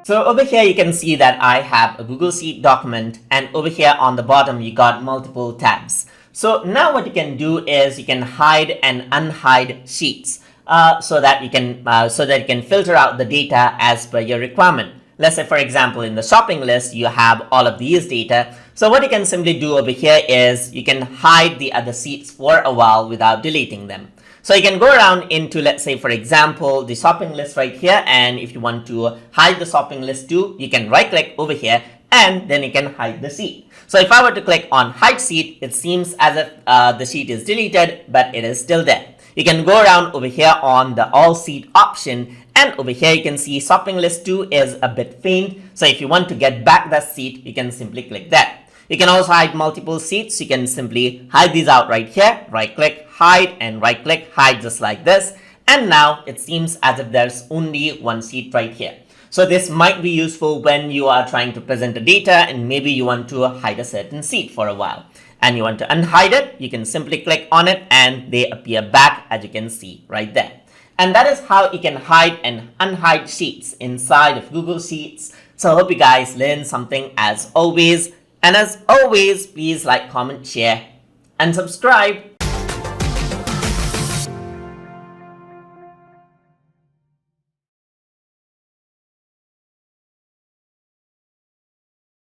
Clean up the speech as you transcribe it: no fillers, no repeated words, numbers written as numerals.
So over here, you can see that I have a Google Sheet document, and over here on the bottom, you got multiple tabs. So now what you can do is you can hide and unhide sheets so that you can filter out the data as per your requirement. Let's say, for example, in the shopping list, you have all of these data. So what you can simply do over here is you can hide the other sheets for a while without deleting them. So you can go around into, let's say, for example, the shopping list right here. And if you want to hide the shopping list too, you can right click over here and then you can hide the sheet. So if I were to click on hide sheet, it seems as if the sheet is deleted, but it is still there. You can go around over here on the all sheet option, and over here you can see shopping list 2 is a bit faint. So if you want to get back that sheet, you can simply click that. You can also hide multiple sheets. You can simply hide these out right here, right click, hide, and right click, hide, just like this. And now it seems as if there's only one sheet right here. So this might be useful when you are trying to present the data and maybe you want to hide a certain sheet for a while and you want to unhide it. You can simply click on it and they appear back, as you can see right there. And that is how you can hide and unhide sheets inside of Google Sheets. So I hope you guys learned something as always. And as always, please like, comment, share, and subscribe.